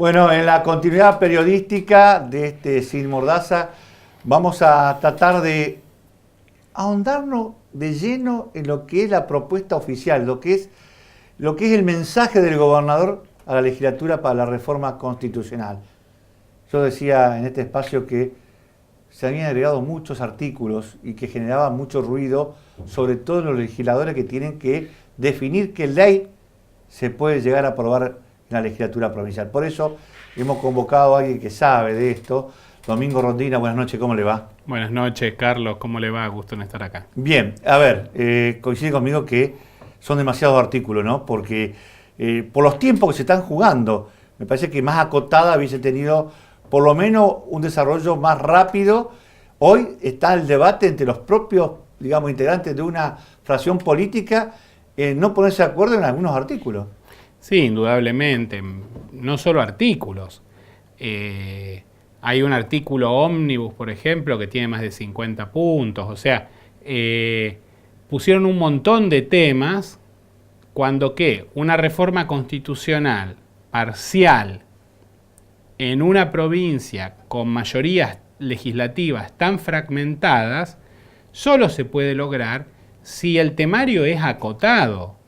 Bueno, en la continuidad periodística de este Sin Mordaza, vamos a tratar de ahondarnos de lleno en lo que es la propuesta oficial, lo que es el mensaje del gobernador a la legislatura para la reforma constitucional. Yo decía en este espacio que se habían agregado muchos artículos y que generaban mucho ruido, sobre todo en los legisladores que tienen que definir qué ley se puede llegar a aprobar en la legislatura provincial. Por eso hemos convocado a alguien que sabe de esto. Domingo Rondina, buenas noches, ¿cómo le va? Buenas noches, Carlos, ¿cómo le va? Gusto en estar acá. Bien, a ver, coincide conmigo que son demasiados artículos, ¿no? Porque por los tiempos que se están jugando, me parece que más acotada hubiese tenido por lo menos un desarrollo más rápido. Hoy está el debate entre los propios, digamos, integrantes de una fracción política en no ponerse de acuerdo en algunos artículos. Sí, indudablemente, no solo artículos. Hay un artículo ómnibus, por ejemplo, que tiene más de 50 puntos. O sea, pusieron un montón de temas cuando que una reforma constitucional parcial en una provincia con mayorías legislativas tan fragmentadas solo se puede lograr si el temario es acotado.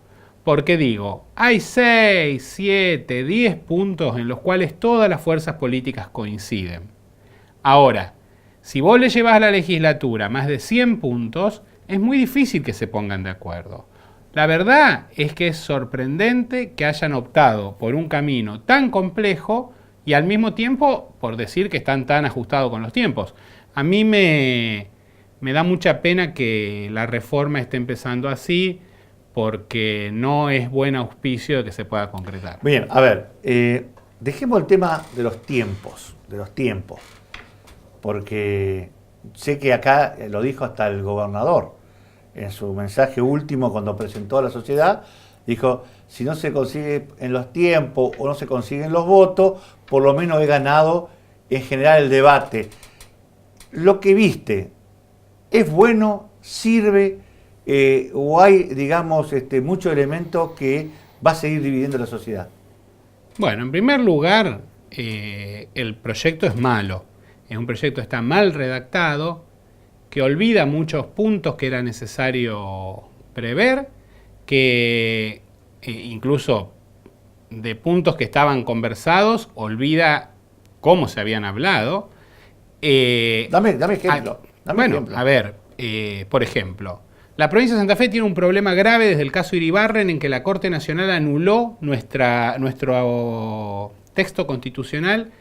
Porque digo, hay 6, 7, 10 puntos en los cuales todas las fuerzas políticas coinciden. Ahora, si vos le llevas a la legislatura más de 100 puntos, es muy difícil que se pongan de acuerdo. La verdad es que es sorprendente que hayan optado por un camino tan complejo y al mismo tiempo por decir que están tan ajustados con los tiempos. A mí me da mucha pena que la reforma esté empezando así, porque no es buen auspicio de que se pueda concretar. Bien, a ver, dejemos el tema de los tiempos, porque sé que acá lo dijo hasta el gobernador, en su mensaje último cuando presentó a la sociedad, dijo, si no se consigue en los tiempos o no se consiguen los votos, por lo menos he ganado en general el debate. Lo que viste, ¿es bueno? ¿Sirve? ¿O hay, digamos, muchos elementos que va a seguir dividiendo la sociedad? Bueno, en primer lugar, el proyecto es malo. Es un proyecto que está mal redactado, que olvida muchos puntos que era necesario prever, que incluso de puntos que estaban conversados, olvida cómo se habían hablado. Dame ejemplo. Ejemplo. A ver, por ejemplo, la provincia de Santa Fe tiene un problema grave desde el caso Iribarren en que la Corte Nacional anuló nuestro texto constitucional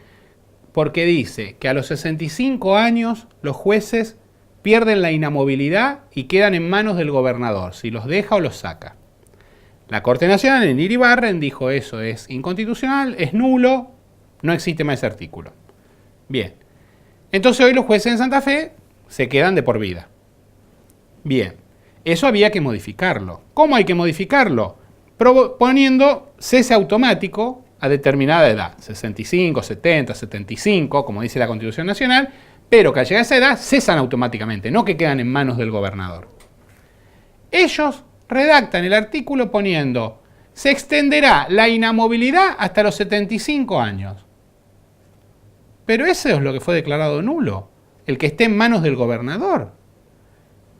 porque dice que a los 65 años los jueces pierden la inamovilidad y quedan en manos del gobernador, si los deja o los saca. La Corte Nacional en Iribarren dijo eso es inconstitucional, es nulo, no existe más ese artículo. Bien, entonces hoy los jueces en Santa Fe se quedan de por vida. Bien, eso había que modificarlo. ¿Cómo hay que modificarlo? Poniendo cese automático a determinada edad, 65, 70, 75, como dice la Constitución Nacional, pero que al llegar a esa edad cesan automáticamente, no que quedan en manos del gobernador. Ellos redactan el artículo poniendo, se extenderá la inamovilidad hasta los 75 años. Pero eso es lo que fue declarado nulo, el que esté en manos del gobernador.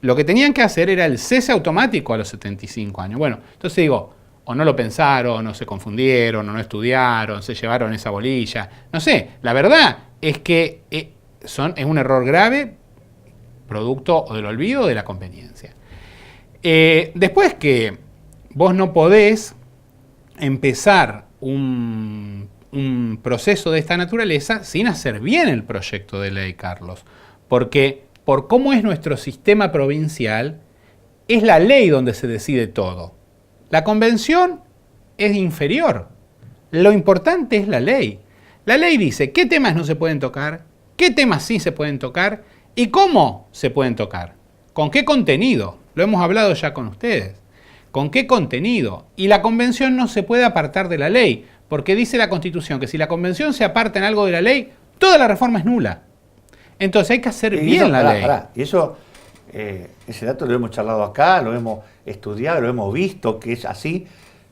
Lo que tenían que hacer era el cese automático a los 75 años. Bueno, entonces digo, o no lo pensaron, o se confundieron, o no estudiaron, se llevaron esa bolilla. No sé, la verdad es que es un error grave, producto o del olvido o de la conveniencia. Después que vos no podés empezar un proceso de esta naturaleza sin hacer bien el proyecto de ley, Carlos. Porque por cómo es nuestro sistema provincial, es la ley donde se decide todo. La convención es inferior. Lo importante es la ley. La ley dice qué temas no se pueden tocar, qué temas sí se pueden tocar y cómo se pueden tocar. ¿Con qué contenido? Lo hemos hablado ya con ustedes. ¿Con qué contenido? Y la convención no se puede apartar de la ley, porque dice la Constitución que si la convención se aparta en algo de la ley, toda la reforma es nula. Entonces hay que hacer bien la ley. Y eso, ese dato lo hemos charlado acá, lo hemos estudiado, lo hemos visto que es así,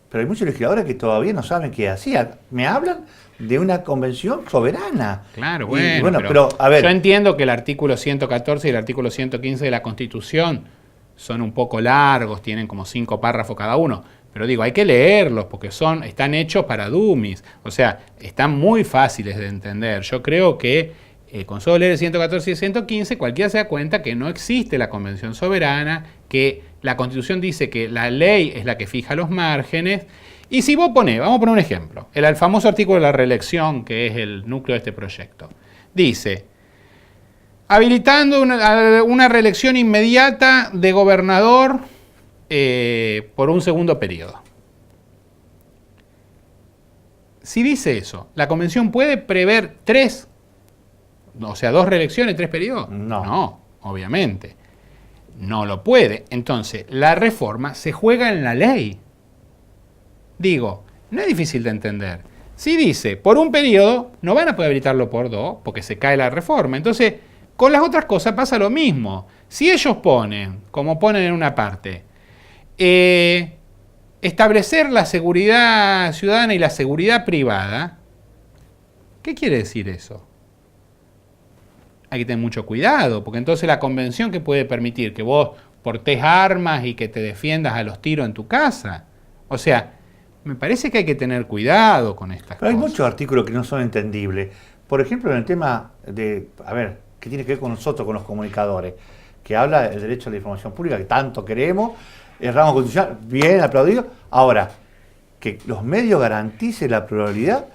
pero hay muchos legisladores que todavía no saben qué hacían. Me hablan de una convención soberana. Claro, Y, bueno, pero a ver, yo entiendo que el artículo 114 y el artículo 115 de la Constitución son un poco largos, tienen como 5 párrafos cada uno, pero digo, hay que leerlos porque están hechos para dummies, o sea, están muy fáciles de entender. Yo creo que con solo leer el 114 y el 115, cualquiera se da cuenta que no existe la convención soberana, que la Constitución dice que la ley es la que fija los márgenes. Y si vos ponés, vamos a poner un ejemplo, el famoso artículo de la reelección, que es el núcleo de este proyecto, dice, habilitando una reelección inmediata de gobernador por un segundo periodo. Si dice eso, ¿la convención puede prever 2 reelecciones, 3 periodos? No, obviamente. No lo puede. Entonces, la reforma se juega en la ley. Digo, no es difícil de entender. Si dice, por un periodo, no van a poder habilitarlo por 2, porque se cae la reforma. Entonces, con las otras cosas pasa lo mismo. Si ellos ponen, como ponen en una parte, establecer la seguridad ciudadana y la seguridad privada, ¿qué quiere decir eso? Hay que tener mucho cuidado, porque entonces la convención que puede permitir que vos portés armas y que te defiendas a los tiros en tu casa. O sea, me parece que hay que tener cuidado con estas cosas. Hay muchos artículos que no son entendibles. Por ejemplo, en el tema de, ¿qué tiene que ver con nosotros, con los comunicadores? Que habla del derecho a la información pública, que tanto queremos, el ramo constitucional, bien aplaudido. Ahora, que los medios garanticen la pluralidad.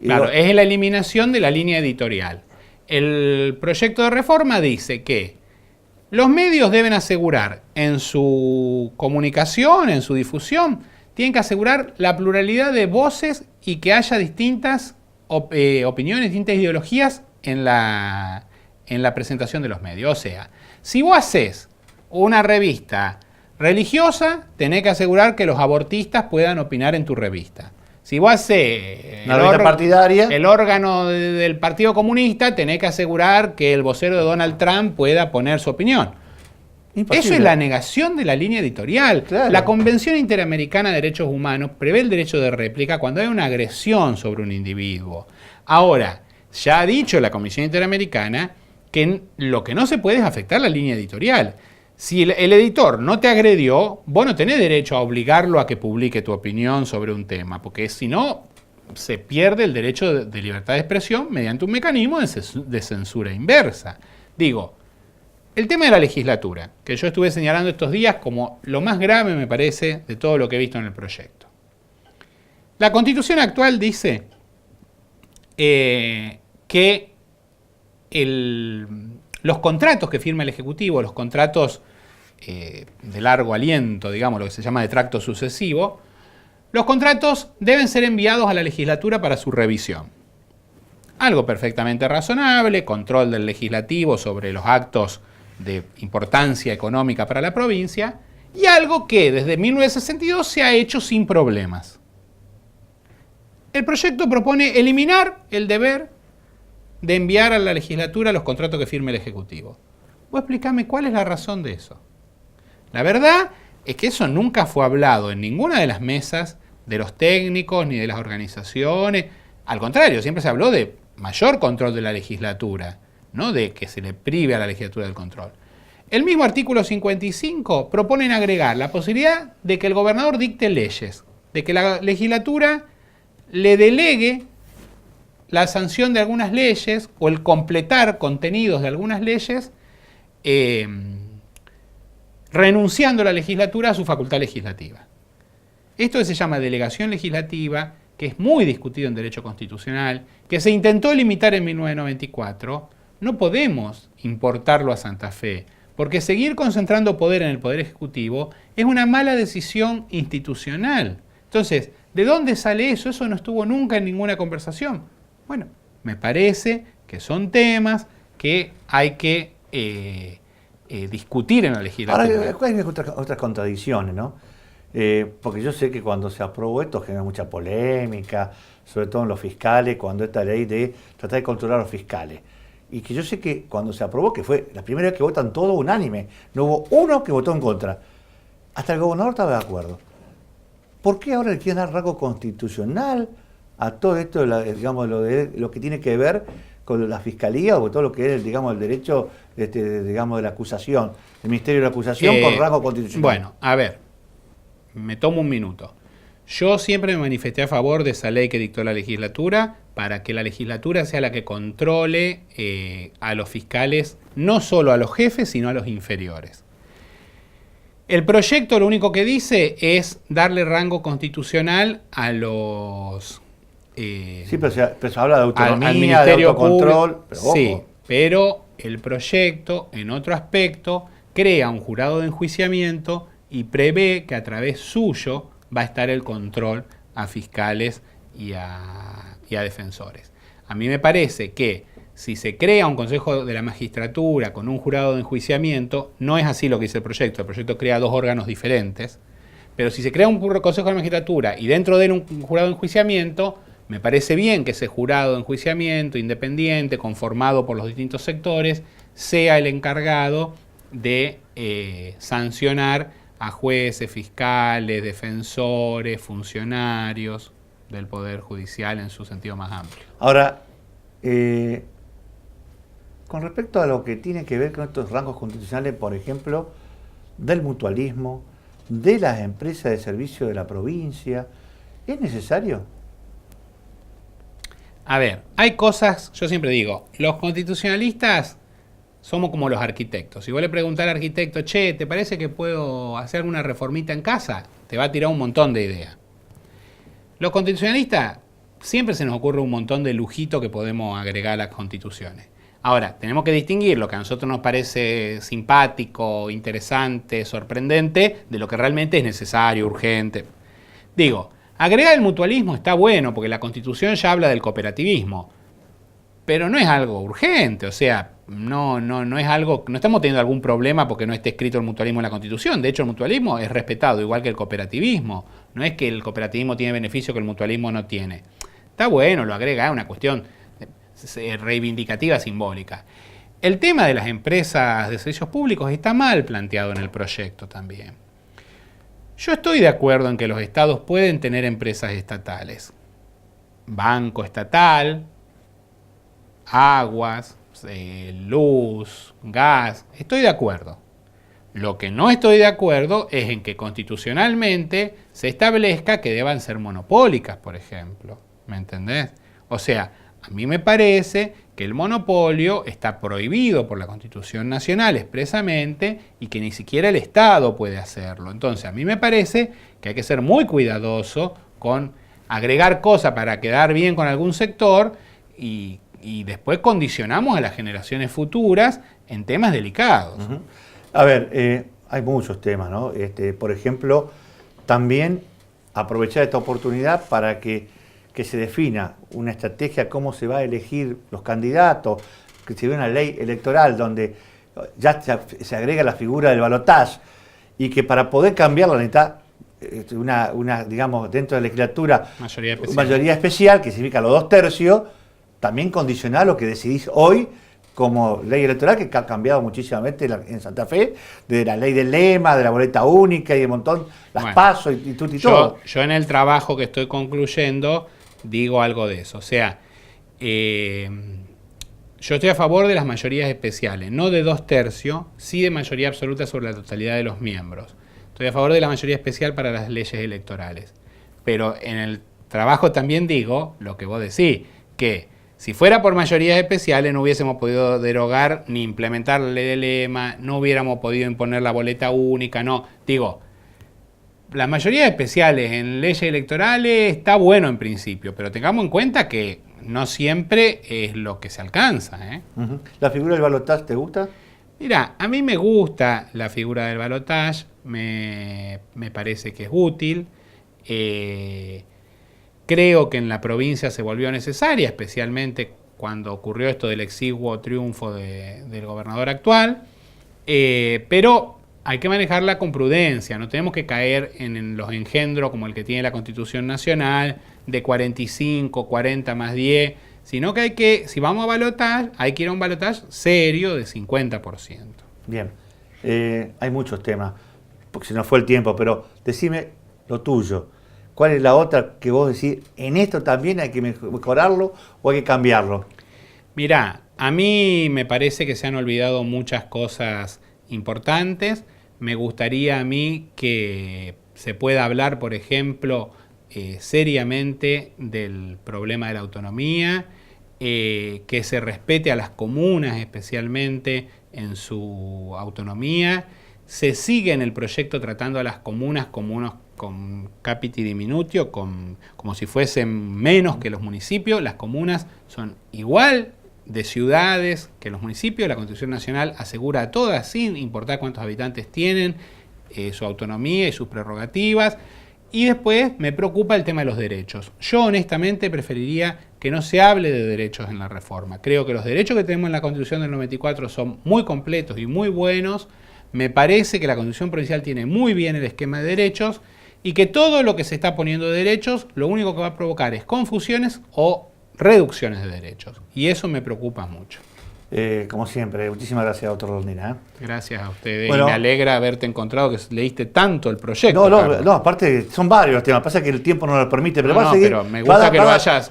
Claro, es la eliminación de la línea editorial. El proyecto de reforma dice que los medios deben asegurar en su comunicación, en su difusión, tienen que asegurar la pluralidad de voces y que haya distintas opiniones, distintas ideologías en la presentación de los medios. O sea, si vos haces una revista religiosa, tenés que asegurar que los abortistas puedan opinar en tu revista. Si vos haces el órgano del Partido Comunista, tenés que asegurar que el vocero de Donald Trump pueda poner su opinión. Imposible. Eso es la negación de la línea editorial. Claro. La Convención Interamericana de Derechos Humanos prevé el derecho de réplica cuando hay una agresión sobre un individuo. Ahora, ya ha dicho la Comisión Interamericana que lo que no se puede es afectar la línea editorial. Si el editor no te agredió, vos no tenés derecho a obligarlo a que publique tu opinión sobre un tema, porque si no, se pierde el derecho de libertad de expresión mediante un mecanismo de censura inversa. Digo, el tema de la legislatura, que yo estuve señalando estos días como lo más grave, me parece, de todo lo que he visto en el proyecto. La Constitución actual dice que los contratos que firma el Ejecutivo, los contratos de largo aliento, digamos, lo que se llama de tracto sucesivo, los contratos deben ser enviados a la legislatura para su revisión. Algo perfectamente razonable, control del legislativo sobre los actos de importancia económica para la provincia, y algo que desde 1962 se ha hecho sin problemas. El proyecto propone eliminar el deber de enviar a la legislatura los contratos que firme el Ejecutivo. Vos explícame cuál es la razón de eso. La verdad es que eso nunca fue hablado en ninguna de las mesas de los técnicos ni de las organizaciones. Al contrario, siempre se habló de mayor control de la legislatura, no de que se le prive a la legislatura del control. El mismo artículo 55 propone agregar la posibilidad de que el gobernador dicte leyes, de que la legislatura le delegue la sanción de algunas leyes o el completar contenidos de algunas leyes, renunciando la legislatura a su facultad legislativa. Esto se llama delegación legislativa, que es muy discutido en derecho constitucional, que se intentó limitar en 1994. No podemos importarlo a Santa Fe, porque seguir concentrando poder en el Poder Ejecutivo es una mala decisión institucional. Entonces, ¿de dónde sale eso? Eso no estuvo nunca en ninguna conversación. Bueno, me parece que son temas que hay que discutir en la legislatura. Ahora, hay otras contradicciones, ¿no? Porque yo sé que cuando se aprobó esto genera mucha polémica, sobre todo en los fiscales, cuando esta ley de tratar de controlar a los fiscales. Y que yo sé que cuando se aprobó, que fue la primera vez que votan todo unánime, no hubo uno que votó en contra. Hasta el gobernador estaba de acuerdo. ¿por qué ahora le quieren dar rango constitucional a todo esto, digamos, lo que tiene que ver con la fiscalía o todo lo que es, digamos, el derecho, digamos, de la acusación, el ministerio de la acusación con rango constitucional? Bueno, a ver, me tomo un minuto. Yo siempre me manifesté a favor de esa ley que dictó la legislatura para que la legislatura sea la que controle a los fiscales, no solo a los jefes, sino a los inferiores. El proyecto lo único que dice es darle rango constitucional a los... sí, pero se habla de autonomía, al Ministerio de autocontrol. Público, pero sí, pero el proyecto, en otro aspecto, crea un jurado de enjuiciamiento y prevé que a través suyo va a estar el control a fiscales y a defensores. A mí me parece que si se crea un Consejo de la Magistratura con un jurado de enjuiciamiento, no es así lo que dice el proyecto crea dos órganos diferentes, pero si se crea un Consejo de la Magistratura y dentro de él un jurado de enjuiciamiento, me parece bien que ese jurado de enjuiciamiento independiente, conformado por los distintos sectores, sea el encargado de sancionar a jueces, fiscales, defensores, funcionarios del Poder Judicial en su sentido más amplio. Ahora, con respecto a lo que tiene que ver con estos rangos constitucionales, por ejemplo, del mutualismo, de las empresas de servicio de la provincia, ¿es necesario? A ver, hay cosas, yo siempre digo, los constitucionalistas somos como los arquitectos. Si vos le preguntás al arquitecto, che, ¿te parece que puedo hacer una reformita en casa? Te va a tirar un montón de ideas. Los constitucionalistas siempre se nos ocurre un montón de lujito que podemos agregar a las constituciones. Ahora, tenemos que distinguir lo que a nosotros nos parece simpático, interesante, sorprendente, de lo que realmente es necesario, urgente. Digo, agregar el mutualismo está bueno, porque la Constitución ya habla del cooperativismo, pero no es algo urgente, o sea, no es algo, no estamos teniendo algún problema porque no esté escrito el mutualismo en la Constitución. De hecho, el mutualismo es respetado, igual que el cooperativismo. No es que el cooperativismo tiene beneficio que el mutualismo no tiene. Está bueno, lo agrega, es una cuestión reivindicativa, simbólica. El tema de las empresas de servicios públicos está mal planteado en el proyecto también. Yo estoy de acuerdo en que los estados pueden tener empresas estatales. Banco estatal, aguas, luz, gas, estoy de acuerdo. Lo que no estoy de acuerdo es en que constitucionalmente se establezca que deban ser monopólicas, por ejemplo. ¿Me entendés? O sea, a mí me parece que el monopolio está prohibido por la Constitución Nacional expresamente y que ni siquiera el Estado puede hacerlo. Entonces, a mí me parece que hay que ser muy cuidadoso con agregar cosas para quedar bien con algún sector y después condicionamos a las generaciones futuras en temas delicados. Uh-huh. A ver, hay muchos temas, ¿no? Por ejemplo, también aprovechar esta oportunidad para que se defina una estrategia, cómo se va a elegir los candidatos, que se ve una ley electoral donde ya se agrega la figura del balotaje y que para poder cambiarla necesita digamos, dentro de la legislatura, mayoría especial, que significa los 2/3, también condicionar lo que decidís hoy como ley electoral, que ha cambiado muchísimamente en Santa Fe, desde la ley del lema, de la boleta única y un montón, las PASO y todo. Yo en el trabajo que estoy concluyendo digo algo de eso. O sea, yo estoy a favor de las mayorías especiales, no de 2/3, sí de mayoría absoluta sobre la totalidad de los miembros. Estoy a favor de la mayoría especial para las leyes electorales. Pero en el trabajo también digo lo que vos decís, que si fuera por mayorías especiales no hubiésemos podido derogar ni implementar la ley del lema, no hubiéramos podido imponer la boleta única, no. Digo, las mayorías especiales en leyes electorales está bueno en principio, pero tengamos en cuenta que no siempre es lo que se alcanza, ¿eh? Uh-huh. ¿La figura del balotaje te gusta? Mira, a mí me gusta la figura del balotaje, me parece que es útil. Creo que en la provincia se volvió necesaria, especialmente cuando ocurrió esto del exiguo triunfo del gobernador actual, pero hay que manejarla con prudencia, no tenemos que caer en los engendros como el que tiene la Constitución Nacional, de 45, 40 más 10, sino que hay que, si vamos a balotar, hay que ir a un balotaje serio de 50%. Bien, hay muchos temas, porque se nos fue el tiempo, pero decime lo tuyo. ¿Cuál es la otra que vos decís, en esto también hay que mejorarlo o hay que cambiarlo? Mirá, a mí me parece que se han olvidado muchas cosas importantes. Me gustaría a mí que se pueda hablar, por ejemplo, seriamente del problema de la autonomía, que se respete a las comunas especialmente en su autonomía. Se sigue en el proyecto tratando a las comunas como con capiti diminutio, como si fuesen menos que los municipios. Las comunas son igual de ciudades que los municipios. La Constitución Nacional asegura a todas, sin importar cuántos habitantes tienen, su autonomía y sus prerrogativas. Y después me preocupa el tema de los derechos. Yo honestamente preferiría que no se hable de derechos en la reforma. Creo que los derechos que tenemos en la Constitución del 94 son muy completos y muy buenos. Me parece que la Constitución Provincial tiene muy bien el esquema de derechos y que todo lo que se está poniendo de derechos, lo único que va a provocar es confusiones o reducciones de derechos. Y eso me preocupa mucho. Como siempre, muchísimas gracias, doctor Rondina. Gracias a ustedes. Bueno, y me alegra haberte encontrado que leíste tanto el proyecto. No, aparte son varios los temas. Pasa que el tiempo no lo permite. Pero, pero me gusta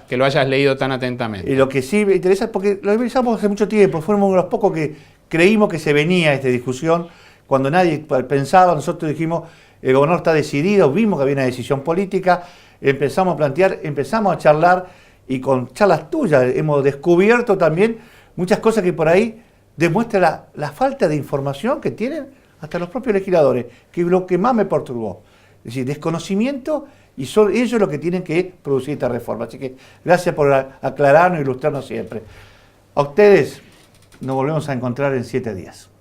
que lo hayas leído tan atentamente. Y lo que sí me interesa, porque lo revisamos hace mucho tiempo, fuimos uno de los pocos que creímos que se venía esta discusión. Cuando nadie pensaba, nosotros dijimos, el gobernador está decidido, vimos que había una decisión política, empezamos a plantear, empezamos a charlar, y con charlas tuyas hemos descubierto también muchas cosas que por ahí demuestran la falta de información que tienen hasta los propios legisladores, que es lo que más me perturbó. Es decir, desconocimiento, y son ellos los que tienen que producir esta reforma. Así que gracias por aclararnos e ilustrarnos siempre. A ustedes nos volvemos a encontrar en 7 días.